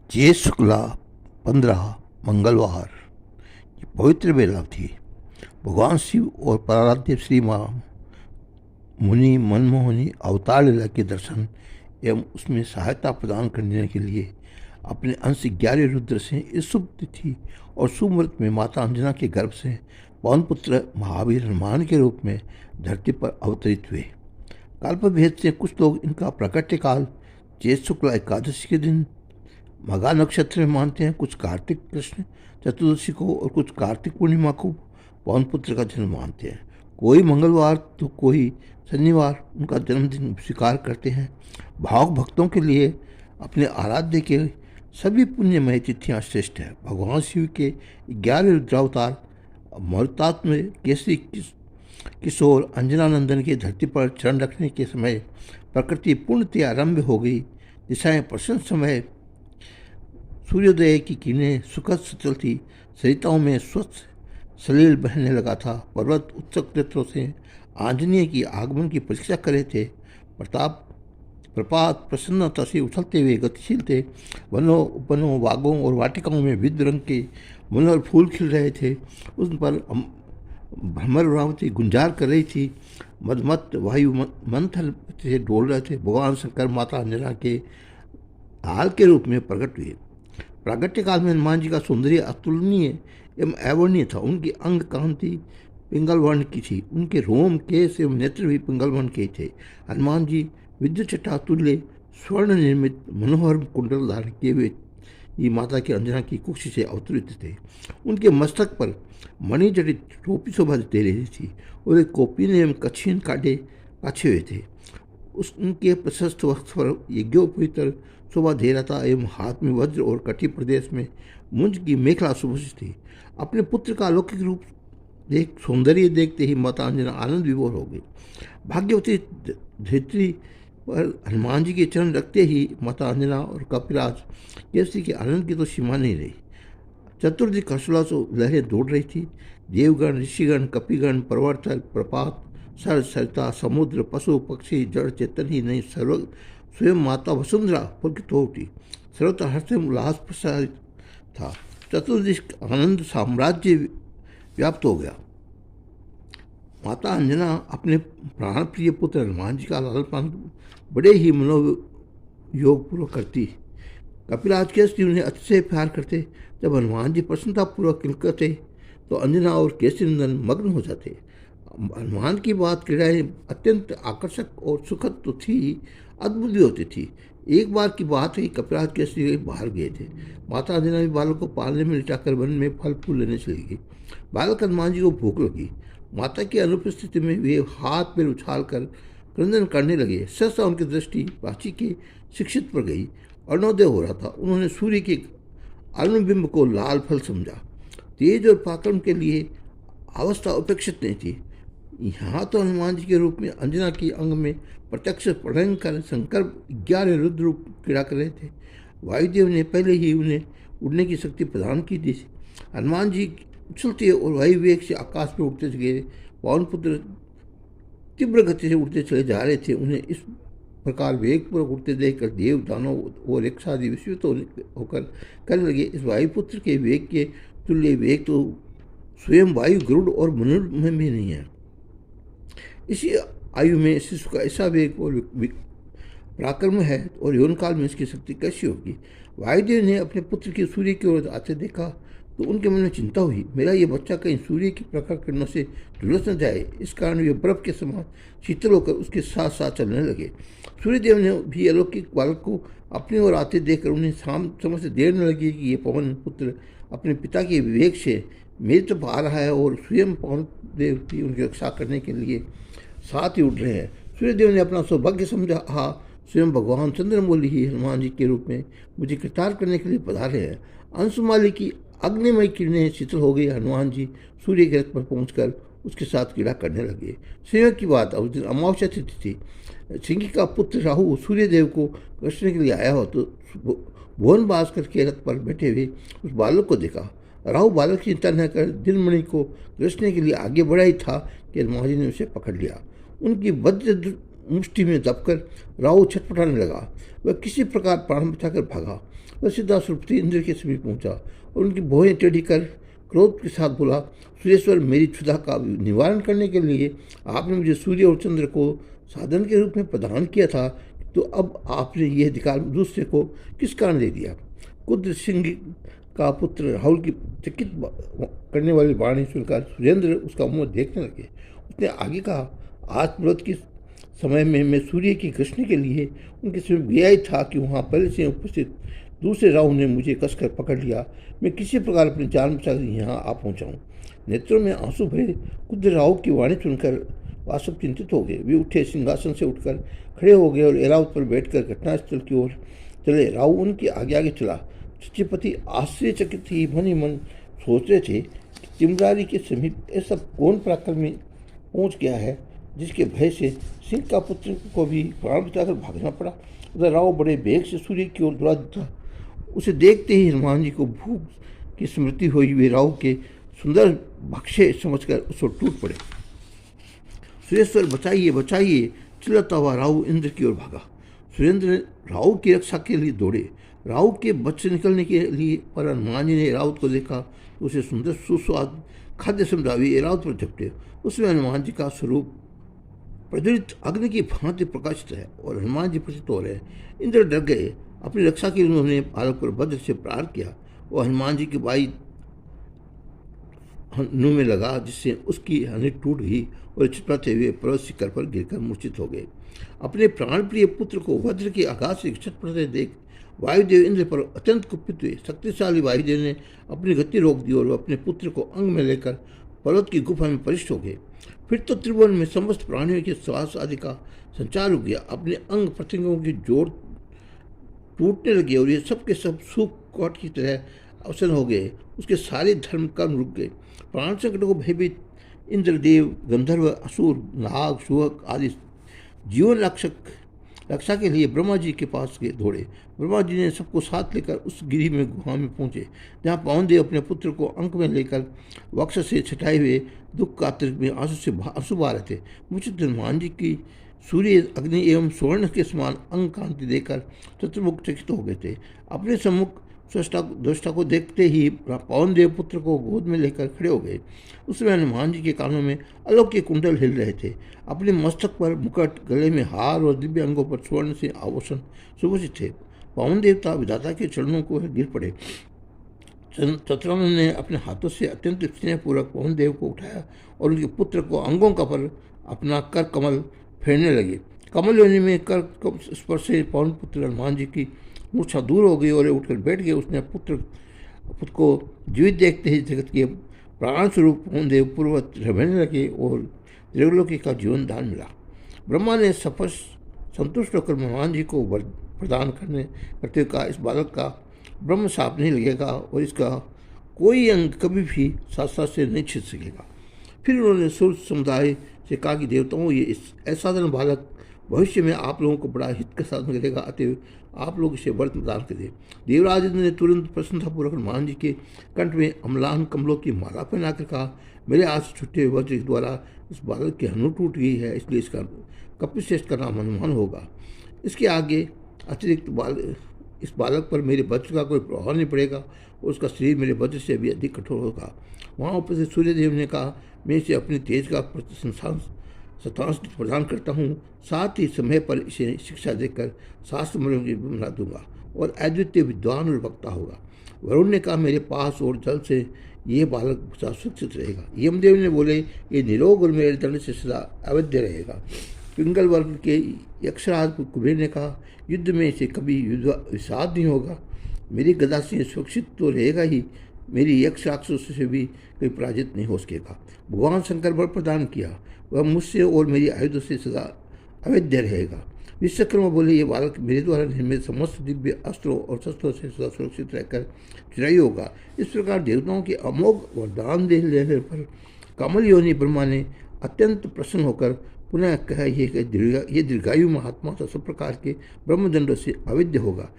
जे शुक्ला 15 मंगलवार की पवित्र बेला थी। भगवान शिव और पराराध्य श्री माँ मुनि मनमोहनी अवतार लीला के दर्शन एवं उसमें सहायता प्रदान करने के लिए अपने अंश 11 रुद्र से इस शुभ तिथि और शुभ मुहूर्त में माता अंजना के गर्भ से पवन पुत्र महावीर हनुमान के रूप में धरती पर अवतरित हुए। कल्प भेद से कुछ लोग इनका प्राकट्य काल ज्येष्ठ शुक्ला एकादशी के दिन मघा नक्षत्र में मानते हैं, कुछ कार्तिक कृष्ण चतुर्दशी को और कुछ कार्तिक पूर्णिमा को पवन पुत्र का जन्म मानते हैं। कोई मंगलवार तो कोई शनिवार उनका जन्मदिन स्वीकार करते हैं। भावक भक्तों के लिए अपने आराध्य के सभी पुण्यमय तिथियाँ श्रेष्ठ है। भगवान शिव के 11 रुद्रावतार मरुतात्म केसरी किशोर अंजनानंदन की धरती पर चरण रखने के समय प्रकृति पूर्णतया आरंभ हो गई। दिशाएं प्रसन्न समय सूर्योदय की किरणें सुखद सचल थी। सरिताओं में स्वच्छ सलील बहने लगा था। पर्वत उत्सुक नेत्रों से आंजनेय की आगमन की प्रतीक्षा कर रहे थे। प्रपात प्रसन्नता से उछलते हुए गतिशील थे। वनों उपवनों बागों और वाटिकाओं में विविध रंग के मनोहर फूल खिल रहे थे। उस पर भ्रमरावती गुंजार कर रही थी। मदमत वायु मंथन से डोल रहे थे। भगवान शंकर माता अंजना के हाल के रूप में प्रकट हुए। प्रागट्य काल में हनुमान जी का सौंदर्य अतुलनीय एवं अवर्णीय था। उनकी अंग कांति पिंगल वर्ण की थी। उनके रोम केस एवं नेत्र भी पिंगल वर्ण के थे। हनुमान जी विद्युत चट्टा तुल्य स्वर्ण निर्मित मनोहर कुंडल धारण किए हुए ये माता की अंजना की कुक्षी से अवतरित थे। उनके मस्तक पर मणिजटित टोपी शोभा दे रही थी और एक कोपीन एवं कछिन काटे काछे हुए थे। उनके प्रशस्त वक्त पर यज्ञोपवित्र शोभा दे रहा था एवं हाथ में वज्र और कटी प्रदेश में मुंज की मेखला सुभूषित थी। अपने पुत्र का अलौकिक रूप सौंदर्य देखते ही माता अंजना आनंद विभोर हो गई। भाग्यवती धरित्री पर हनुमान जी के चरण रखते ही माता अंजना और कपिराज केसरी के आनंद की तो सीमा नहीं रही। चतुर्दिक हर्षोल्लास से लहरें दौड़ रही थी। देवगण ऋषिगण कपिगण प्रवर्तक प्रपात सर सरिता समुद्र पशु पक्षी जड़ चेतन ही नहीं स्वयं माता वसुंधरा पुलकित हो उठी। सर्वत्र हर्ष उल्लास प्रसारित था। चतुर्दिश आनंद साम्राज्य व्याप्त हो गया। माता अंजना अपने प्राण प्रिय पुत्र हनुमान जी का लालन पालन बड़े ही मनोयोगपूर्वक करती। कपिराज केसरी उन्हें अच्छे प्यार करते। जब हनुमान जी प्रसन्नतापूर्वक किलकते तो अंजना और केसरीनंदन मग्न हो जाते। हनुमान की बात क्रीड़ाएं अत्यंत आकर्षक और सुखद तो थी, अद्भुत भी होती थी। एक बार की बात है, कपिराज केसरी बाहर गए थे। माता अंजना भी बालक को पालने में लिटाकर वन में फल फूल लेने चली गई। बालक हनुमान जी को भूख लगी। माता की अनुपस्थिति में वे हाथ पैर उछाल कर क्रंदन करने लगे। सहसा उनकी दृष्टि प्राची के शिक्षित पर गई। अरुणोदय हो रहा था। उन्होंने सूर्य के अरुणबिंब को लाल फल समझा। तेज और पराक्रम के लिए अवस्था अपेक्षित नहीं थी। यहाँ तो हनुमान जी के रूप में अंजना की अंग में प्रत्यक्ष भयंकर शंकर 11 रुद्र रूप क्रीड़ा कर रहे थे। वायुदेव ने पहले ही उन्हें उड़ने की शक्ति प्रदान की थी। हनुमान जी उछलते और वायु वेग से आकाश में उड़ते गए। पवन पुत्र तीव्र गति से उड़ते चले जा रहे थे। उन्हें इस प्रकार वेगपूर्वक उड़ते देखकर देव दानव और एक साथ विस्मित होकर कहने लगे, इस वायुपुत्र के वेग के तुल्य वेग तो स्वयं वायु गरुड़ और मनुष्य में भी नहीं है। इसी आयु में शिशु का ऐसा वेग और पराक्रम है और यौन काल में इसकी शक्ति कैसी होगी। वायुदेव ने अपने पुत्र की सूर्य की ओर आते देखा तो उनके मन में चिंता हुई, मेरा ये बच्चा कहीं सूर्य की प्रखर किरणों से झुलस न जाए। इस कारण वे बर्फ के समान शीतल होकर उसके साथ साथ चलने लगे। सूर्यदेव ने भी अलौकिक बालक को अपनी ओर आते देखकर उन्हें समझ से देर न लगी कि ये पवन पुत्र अपने पिता के विवेक से मेरे तरफ आ रहा है और स्वयं पवन देव की उनकी रक्षा करने के लिए साथ ही उड़ रहे हैं। सूर्यदेव ने अपना सौभाग्य समझा, स्वयं भगवान चंद्रमौली ही हनुमान जी के रूप में मुझे कृतार्थ करने के लिए पधारे हैं। अंशुमाली की अग्निमय किरणें शीतल हो गई। हनुमान जी सूर्य के रथ पर पहुंचकर उसके साथ क्रीड़ा करने लगे। संयोग की बात, उस दिन अमावस्या तिथि थी। सिंह का पुत्र राहु सूर्यदेव को कृष्ण के लिए आया हो तो भुवन भास्कर के रथ पर बैठे हुए उस बालक को देखा। राहु बालक की चिंता न कर दिनमणि को कृष्ण के लिए आगे बढ़ा ही था कि हनुमान जी ने उसे पकड़ लिया। उनकी वज्र मुष्टि में दबकर राहु छटपटाने लगा। वह किसी प्रकार प्राण बचाकर भागा। वह सीधा सुरपति इंद्र के समीप पहुंचा और उनकी भौहें टेढ़ी कर क्रोध के साथ बोला, सुरेश्वर, मेरी क्षुधा का निवारण करने के लिए आपने मुझे सूर्य और चंद्र को साधन के रूप में प्रदान किया था, तो अब आपने यह अधिकार दूसरे को किस कारण दे दिया? कुद्र सिंह का पुत्र राहुल की चकित करने वाली वाणी सुनकर सुरेंद्र उसका मुंह देखने लगे। उसने आगे कहा, आज प्रभात के समय में मैं सूर्य की कृष्ण के लिए उनके समीप गया ही था कि वहाँ पहले से उपस्थित दूसरे राहु ने मुझे कसकर पकड़ लिया। मैं किसी प्रकार अपनी जान बचाकर यहाँ आ पहुँचा हूँ। नेत्रों में आंसू भरे कुद्र राहु की वाणी सुनकर वासव चिंतित हो गए। वे उठे, सिंहासन से उठकर खड़े हो गए और एरावत पर बैठकर घटनास्थल की ओर चले। राहु उनके आगे आगे चला। सचिपति आश्चर्यचकित ही मन ही मन सोच रहे थे कि चिमरारी के समीप ऐसा कौन पराक्रमी पहुँच गया है जिसके भय से सिंह का पुत्र को भी प्राण बचाकर भागना पड़ा। उधर राहु बड़े बेग से सूर्य की ओर दौड़ा था। उसे देखते ही हनुमान जी को भूख की स्मृति हुई। वे राहु के सुंदर भक्ष्य समझकर उस पर टूट पड़े। सुरेश्वर, बचाइए बचाइए, चिल्लाता हुआ राहु इंद्र की ओर भागा। सुरेंद्र राहु की रक्षा के लिए दौड़े। राहु के बच से निकलने के लिए पर हनुमान जी ने एरावत को देखा तो उसे सुंदर सुस्वाद खाद्य समझावी एरावत पर झपटे। उसमें हनुमान जी का स्वरूप प्रज्वलित अग्नि की भांति प्रकाशित है और हनुमान जी प्रचित हो रहे। इंद्र डर गए। अपनी रक्षा के लिए उन्होंने बालक पर वज्र से प्रहार किया। वो हनुमान जी की बाई नुह में लगा, जिससे उसकी हनी टूट गई और चितपटाते हुए पर्वत शिखर पर गिरकर मूर्छित हो गए। अपने प्राण प्रिय पुत्र को वज्र के आघात से छटपटाते देख वायुदेव इंद्र पर अत्यंत कुपित हुए। शक्तिशाली वायुदेव ने अपनी गति रोक दी और वह अपने पुत्र को अंग में लेकर पर्वत की गुफा में परिष्ट हो गए। फिर तो त्रिभुवन में समस्त प्राणियों के श्वास आदि का संचार हो गया। अपने अंग प्रत्यंगों की जोड़ टूटने लगे और ये सब के सब सूख कोट की तरह अवसन हो गए। उसके सारे धर्म कर्म रुक गए। प्राण संकटों को भयभीत इंद्रदेव, गंधर्व, असुर, नाग, शुहक आदि जीवन रक्षा के लिए ब्रह्मा जी के पास गए दौड़े। ब्रह्मा जी ने सबको साथ लेकर उस गिरी में गुहा में पहुंचे, जहाँ पवनदेव अपने पुत्र को अंक में लेकर वक्ष से छटाए हुए दुख कातर में आंसू बहा रहे थे। मुझे हनुमान जी की सूर्य, अग्नि एवं स्वर्ण के समान अंग कांति देकर चतुर्मुख चकित हो गए थे। अपने सम्मुख दृष्टा को देखते ही पवन देव पुत्र को गोद में लेकर खड़े हो गए। उस समय हनुमान जी के कानों में अलौकिक कुंडल हिल रहे थे। अपने मस्तक पर मुकुट, गले में हार और दिव्य अंगों पर स्वर्ण से आभूषण सुभूषित थे। पवन देवता विधाता के चरणों को गिर पड़े। शत्रुघ्न ने अपने हाथों से अत्यंत स्नेहपूर्वक पवन देव को उठाया और उनके पुत्र को अंगों का पर अपना कर कमल फेरने लगे। कमल योनि में कर स्पर्श से पवन पुत्र हनुमान जी की मूर्छा दूर हो गई और उठकर बैठ गए। उसने पुत्र को जीवित देखते ही जगत के प्राण स्वरूप पवन देव पूर्ववत रहने लगे और त्रिलोकी का जीवन दान मिला। ब्रह्मा ने सफल संतुष्ट होकर हनुमान जी को वर प्रदान करते हुए कहा, इस बालक का ब्रह्म साप नहीं लगेगा और इसका कोई अंग कभी भी शास्त्र से नहीं छिद सकेगा। फिर उन्होंने सूर्य समुदाय से कहा कि देवताओं, ये इस असाधारण बालक भविष्य में आप लोगों को बड़ा हित का साधन करेगा, अतएव आप लोग इसे व्रत प्रदान करें। देवराज ने तुरंत प्रसन्नतापूर्वक हनुमान जी के कंठ में अम्लान कमलों की माला पहनाकर कहा, मेरे हाथ से छुट्टे हुए वज्र द्वारा इस बालक की हनु टूट गई है, इसलिए इसका कपिश्रेष्ठ का नाम हनुमान होगा। इसके आगे अतिरिक्त इस बालक पर मेरे वज्र का कोई प्रभाव नहीं पड़ेगा और उसका शरीर मेरे वज्र से भी अधिक कठोर होगा। वहाँ उपस्थित सूर्यदेव ने कहा, मैं इसे अपनी तेज का शतांश प्रदान करता हूँ, साथ ही समय पर इसे शिक्षा देकर शास्त्र बना दूंगा और अद्वितीय विद्वान और वक्ता होगा। वरुण ने कहा, मेरे पास और जल से ये बालक सुरक्षित रहेगा। यमदेव ने बोले, ये निरोग और मेरे दंड से सदा अवैध रहेगा। पिंगल वर्ग के यक्षराज कुबेर ने कहा, युद्ध में इसे कभी विषाद नहीं होगा। मेरी गदा से सुरक्षित तो रहेगा ही, मेरी यक्ष राक्षसों से भी कोई पराजित नहीं हो सकेगा। भगवान शंकर वर प्रदान किया, वह मुझसे और मेरी आयुधों से सदा अवैध रहेगा। विश्वकर्मा बोले, ये बालक मेरे द्वारा निर्मित समस्त दिव्य अस्त्रों और शस्त्रों से सदा सुरक्षित रहकर चिराई होगा। इस प्रकार देवताओं के अमोघ वरदान दे लेने पर कमल योनि ब्रह्मा ने अत्यंत प्रसन्न होकर पुनः कहा, ये दीर्घायु महात्मा तो सब प्रकार के ब्रह्मदंडों से अवैध होगा।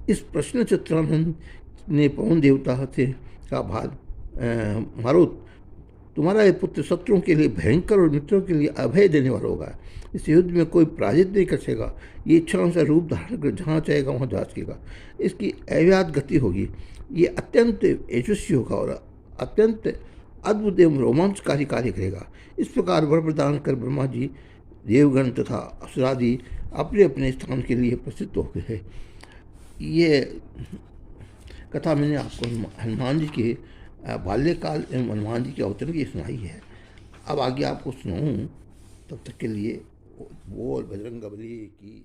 इस प्रश्न चित्रानंद ने पवन देवता से का भाग मारो तुम्हारा ये पुत्र शत्रुओं के लिए भयंकर और मित्रों के लिए अभय देने वाला होगा। इस युद्ध में कोई पराजित नहीं कर सकेगा। ये इच्छाओं से रूप धारण कर जहाँ चाहेगा वहाँ जा सकेगा। इसकी अव्याहत गति होगी। ये अत्यंत यशस्वी होगा और अत्यंत अद्भुत एवं रोमांचकारी कार्य करेगा। इस प्रकार वर प्रदान कर ब्रह्मा जी, देवगण तथा असुरादि अपने अपने स्थान के लिए प्रसिद्ध हो गए हैं। ये कथा मैंने आपको हनुमान जी के बाल्यकाल एवं हनुमान जी के अवतरण की सुनाई है। अब आगे आपको सुनाऊँ, तब तक के लिए बोल बजरंगबली की।